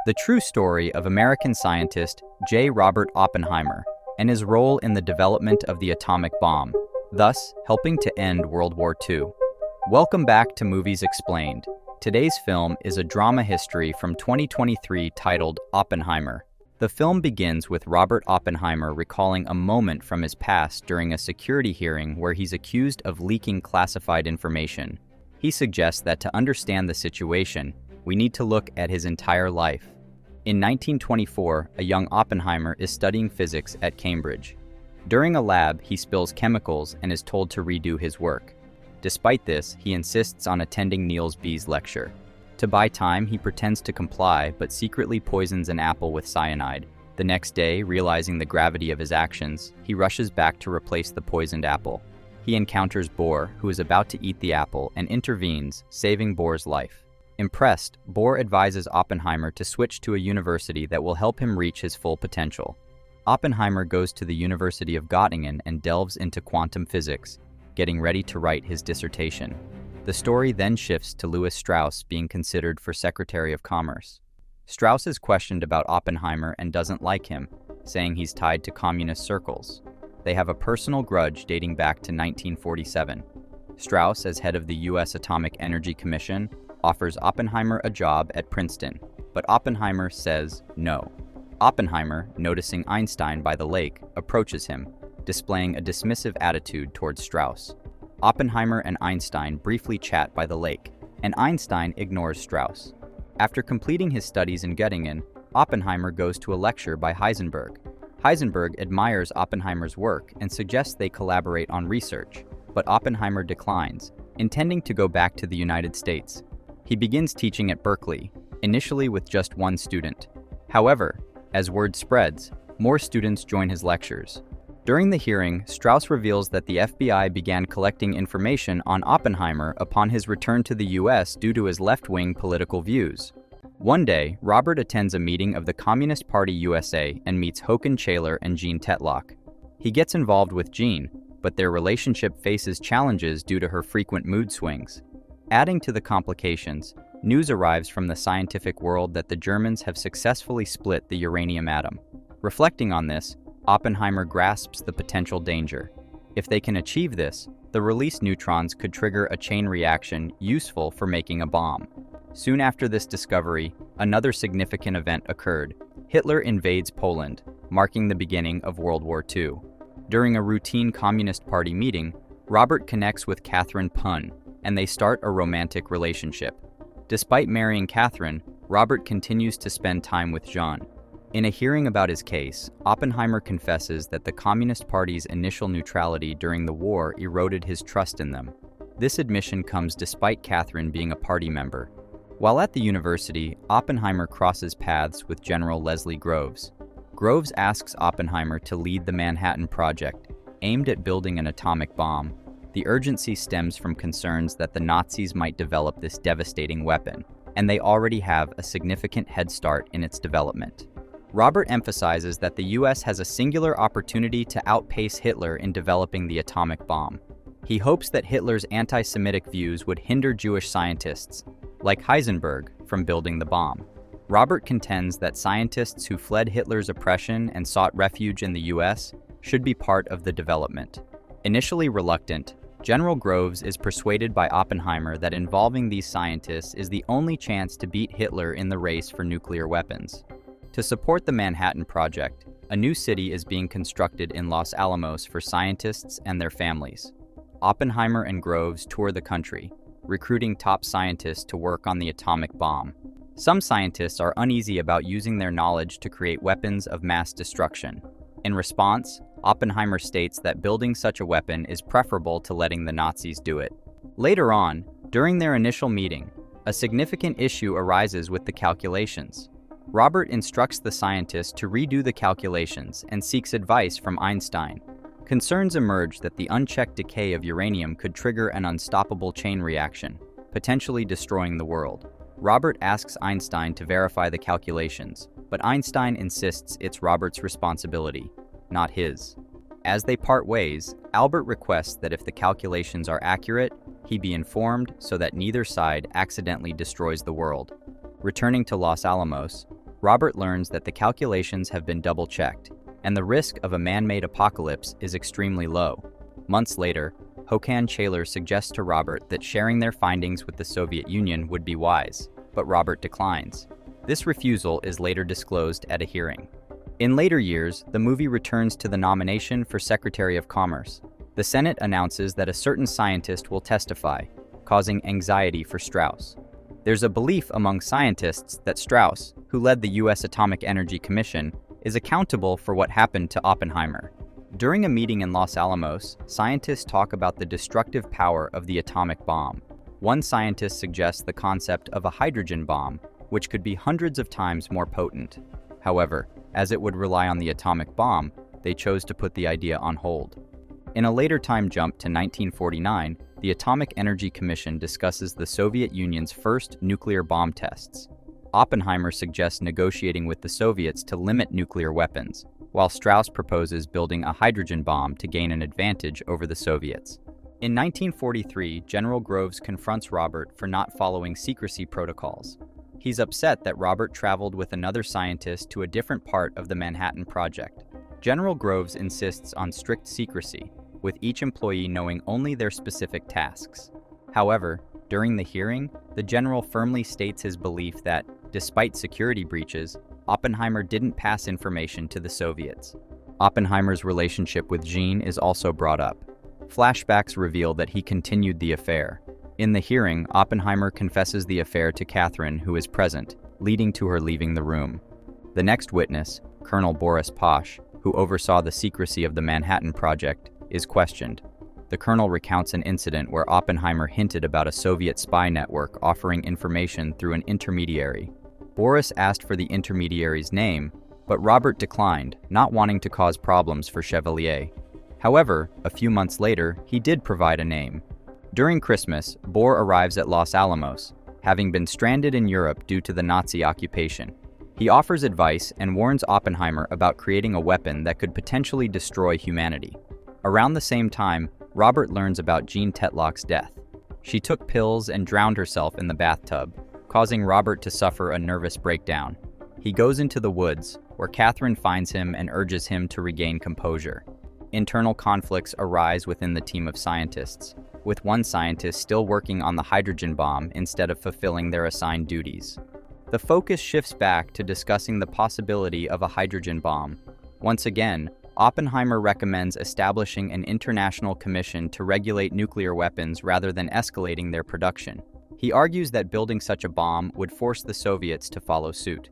the true story of American scientist J. Robert Oppenheimer and his role in the development of the atomic bomb, thus helping to end World War II. Welcome back to Movies Explained. Today's film is a drama history from 2023 titled Oppenheimer. The film begins with Robert Oppenheimer recalling a moment from his past during a security hearing where he's accused of leaking classified information. He suggests that to understand the situation, we need to look at his entire life. In 1924, a young Oppenheimer is studying physics at Cambridge. During a lab, he spills chemicals and is told to redo his work. Despite this, he insists on attending Niels Bohr's lecture. To buy time, he pretends to comply, but secretly poisons an apple with cyanide. The next day, realizing the gravity of his actions, he rushes back to replace the poisoned apple. He encounters Bohr, who is about to eat the apple, and intervenes, saving Bohr's life. Impressed, Bohr advises Oppenheimer to switch to a university that will help him reach his full potential. Oppenheimer goes to the University of Göttingen and delves into quantum physics, getting ready to write his dissertation. The story then shifts to Louis Strauss being considered for Secretary of Commerce. Strauss is questioned about Oppenheimer and doesn't like him, saying he's tied to communist circles. They have a personal grudge dating back to 1947. Strauss, as head of the U.S. Atomic Energy Commission, offers Oppenheimer a job at Princeton, but Oppenheimer says no. Oppenheimer, noticing Einstein by the lake, approaches him, displaying a dismissive attitude towards Strauss. Oppenheimer and Einstein briefly chat by the lake, and Einstein ignores Strauss. After completing his studies in Göttingen, Oppenheimer goes to a lecture by Heisenberg. Heisenberg admires Oppenheimer's work and suggests they collaborate on research, but Oppenheimer declines, intending to go back to the United States. He begins teaching at Berkeley, initially with just one student. However, as word spreads, more students join his lectures. During the hearing, Strauss reveals that the FBI began collecting information on Oppenheimer upon his return to the US due to his left-wing political views. One day, Robert attends a meeting of the Communist Party USA and meets Håkan Chayler and Jean Tetlock. He gets involved with Jean, but their relationship faces challenges due to her frequent mood swings. Adding to the complications, news arrives from the scientific world that the Germans have successfully split the uranium atom. Reflecting on this, Oppenheimer grasps the potential danger. If they can achieve this, the released neutrons could trigger a chain reaction useful for making a bomb. Soon after this discovery, another significant event occurred. Hitler invades Poland, marking the beginning of World War II. During a routine Communist Party meeting, Robert connects with Catherine Pun, and they start a romantic relationship. Despite marrying Catherine, Robert continues to spend time with Jean. In a hearing about his case, Oppenheimer confesses that the Communist Party's initial neutrality during the war eroded his trust in them. This admission comes despite Catherine being a party member. While at the university, Oppenheimer crosses paths with General Leslie Groves. Groves asks Oppenheimer to lead the Manhattan Project, aimed at building an atomic bomb. The urgency stems from concerns that the Nazis might develop this devastating weapon, and they already have a significant head start in its development. Robert emphasizes that the US has a singular opportunity to outpace Hitler in developing the atomic bomb. He hopes that Hitler's anti-Semitic views would hinder Jewish scientists, like Heisenberg, from building the bomb. Robert contends that scientists who fled Hitler's oppression and sought refuge in the US should be part of the development. Initially reluctant, General Groves is persuaded by Oppenheimer that involving these scientists is the only chance to beat Hitler in the race for nuclear weapons. To support the Manhattan Project, a new city is being constructed in Los Alamos for scientists and their families. Oppenheimer and Groves tour the country, recruiting top scientists to work on the atomic bomb. Some scientists are uneasy about using their knowledge to create weapons of mass destruction. In response, Oppenheimer states that building such a weapon is preferable to letting the Nazis do it. Later on, during their initial meeting, a significant issue arises with the calculations. Robert instructs the scientist to redo the calculations and seeks advice from Einstein. Concerns emerge that the unchecked decay of uranium could trigger an unstoppable chain reaction, potentially destroying the world. Robert asks Einstein to verify the calculations, but Einstein insists it's Robert's responsibility, not his. As they part ways, Albert requests that if the calculations are accurate, he be informed so that neither side accidentally destroys the world. Returning to Los Alamos, Robert learns that the calculations have been double-checked, and the risk of a man-made apocalypse is extremely low. Months later, Håkan Chayler suggests to Robert that sharing their findings with the Soviet Union would be wise, but Robert declines. This refusal is later disclosed at a hearing. In later years, the movie returns to the nomination for Secretary of Commerce. The Senate announces that a certain scientist will testify, causing anxiety for Strauss. There's a belief among scientists that Strauss, who led the U.S. Atomic Energy Commission, is accountable for what happened to Oppenheimer. During a meeting in Los Alamos, scientists talk about the destructive power of the atomic bomb. One scientist suggests the concept of a hydrogen bomb, which could be hundreds of times more potent. However, as it would rely on the atomic bomb, they chose to put the idea on hold. In a later time jump to 1949, the Atomic Energy Commission discusses the Soviet Union's first nuclear bomb tests. Oppenheimer suggests negotiating with the Soviets to limit nuclear weapons, while Strauss proposes building a hydrogen bomb to gain an advantage over the Soviets. In 1943, General Groves confronts Robert for not following secrecy protocols. He's upset that Robert traveled with another scientist to a different part of the Manhattan Project. General Groves insists on strict secrecy, with each employee knowing only their specific tasks. However, during the hearing, the general firmly states his belief that, despite security breaches, Oppenheimer didn't pass information to the Soviets. Oppenheimer's relationship with Jean is also brought up. Flashbacks reveal that he continued the affair. In the hearing, Oppenheimer confesses the affair to Catherine, who is present, leading to her leaving the room. The next witness, Colonel Boris Posh, who oversaw the secrecy of the Manhattan Project, is questioned. The colonel recounts an incident where Oppenheimer hinted about a Soviet spy network offering information through an intermediary. Boris asked for the intermediary's name, but Robert declined, not wanting to cause problems for Chevalier. However, a few months later, he did provide a name. During Christmas, Bohr arrives at Los Alamos, having been stranded in Europe due to the Nazi occupation. He offers advice and warns Oppenheimer about creating a weapon that could potentially destroy humanity. Around the same time, Robert learns about Jean Tetlock's death. She took pills and drowned herself in the bathtub, causing Robert to suffer a nervous breakdown. He goes into the woods, where Catherine finds him and urges him to regain composure. Internal conflicts arise within the team of scientists, with one scientist still working on the hydrogen bomb instead of fulfilling their assigned duties. The focus shifts back to discussing the possibility of a hydrogen bomb. Once again, Oppenheimer recommends establishing an international commission to regulate nuclear weapons rather than escalating their production. He argues that building such a bomb would force the Soviets to follow suit.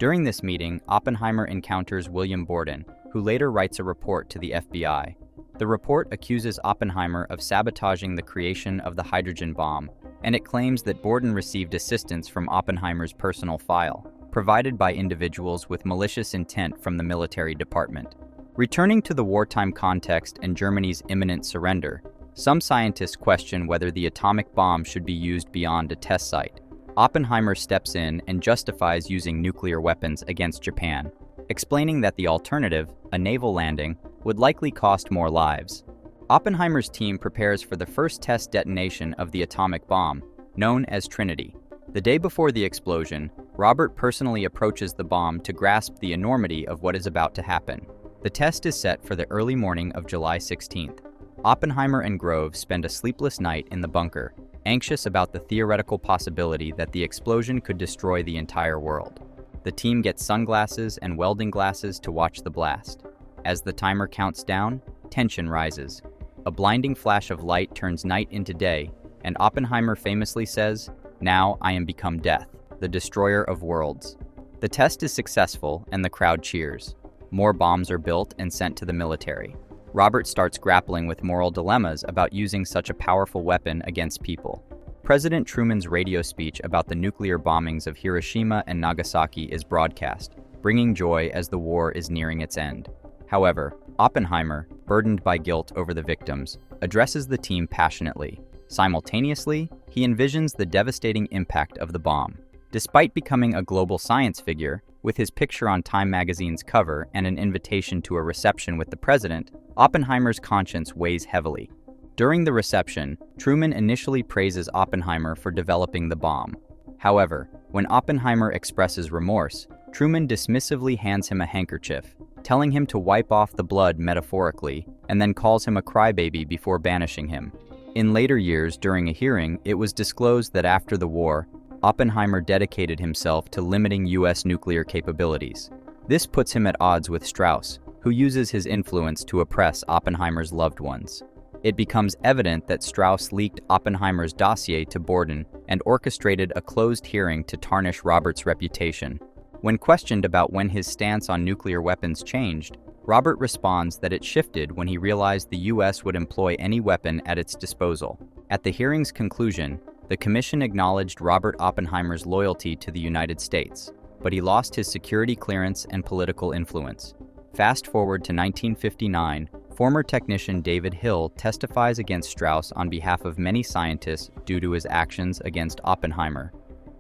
During this meeting, Oppenheimer encounters William Borden, who later writes a report to the FBI. The report accuses Oppenheimer of sabotaging the creation of the hydrogen bomb, and it claims that Borden received assistance from Oppenheimer's personal file, provided by individuals with malicious intent from the military department. Returning to the wartime context and Germany's imminent surrender, some scientists question whether the atomic bomb should be used beyond a test site. Oppenheimer steps in and justifies using nuclear weapons against Japan, explaining that the alternative, a naval landing, would likely cost more lives. Oppenheimer's team prepares for the first test detonation of the atomic bomb, known as Trinity. The day before the explosion, Robert personally approaches the bomb to grasp the enormity of what is about to happen. The test is set for the early morning of July 16th. Oppenheimer and Groves spend a sleepless night in the bunker, anxious about the theoretical possibility that the explosion could destroy the entire world. The team gets sunglasses and welding glasses to watch the blast. As the timer counts down, tension rises. A blinding flash of light turns night into day, and Oppenheimer famously says, "Now I am become death, the destroyer of worlds." The test is successful and the crowd cheers. More bombs are built and sent to the military. Robert starts grappling with moral dilemmas about using such a powerful weapon against people. President Truman's radio speech about the nuclear bombings of Hiroshima and Nagasaki is broadcast, bringing joy as the war is nearing its end. However, Oppenheimer, burdened by guilt over the victims, addresses the team passionately. Simultaneously, he envisions the devastating impact of the bomb. Despite becoming a global science figure, with his picture on Time magazine's cover and an invitation to a reception with the president, Oppenheimer's conscience weighs heavily. During the reception, Truman initially praises Oppenheimer for developing the bomb. However, when Oppenheimer expresses remorse, Truman dismissively hands him a handkerchief, telling him to wipe off the blood metaphorically, and then calls him a crybaby before banishing him. In later years, during a hearing, it was disclosed that after the war, Oppenheimer dedicated himself to limiting U.S. nuclear capabilities. This puts him at odds with Strauss, who uses his influence to oppress Oppenheimer's loved ones. It becomes evident that Strauss leaked Oppenheimer's dossier to Borden and orchestrated a closed hearing to tarnish Robert's reputation. When questioned about when his stance on nuclear weapons changed, Robert responds that it shifted when he realized the U.S. would employ any weapon at its disposal. At the hearing's conclusion, the commission acknowledged Robert Oppenheimer's loyalty to the United States, but he lost his security clearance and political influence. Fast forward to 1959, former technician David Hill testifies against Strauss on behalf of many scientists due to his actions against Oppenheimer.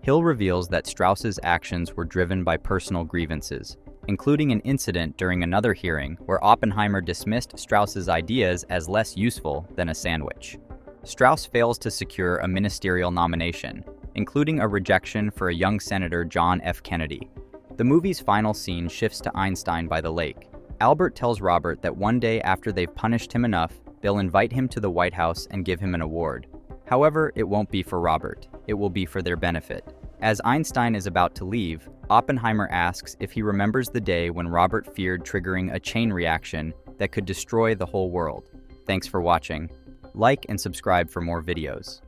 Hill reveals that Strauss's actions were driven by personal grievances, including an incident during another hearing where Oppenheimer dismissed Strauss's ideas as less useful than a sandwich. Strauss fails to secure a ministerial nomination, including a rejection for a young Senator John F. Kennedy. The movie's final scene shifts to Einstein by the lake. Albert tells Robert that one day after they've punished him enough, they'll invite him to the White House and give him an award. However, it won't be for Robert. It will be for their benefit. As Einstein is about to leave, Oppenheimer asks if he remembers the day when Robert feared triggering a chain reaction that could destroy the whole world. Thanks for watching. Like and subscribe for more videos.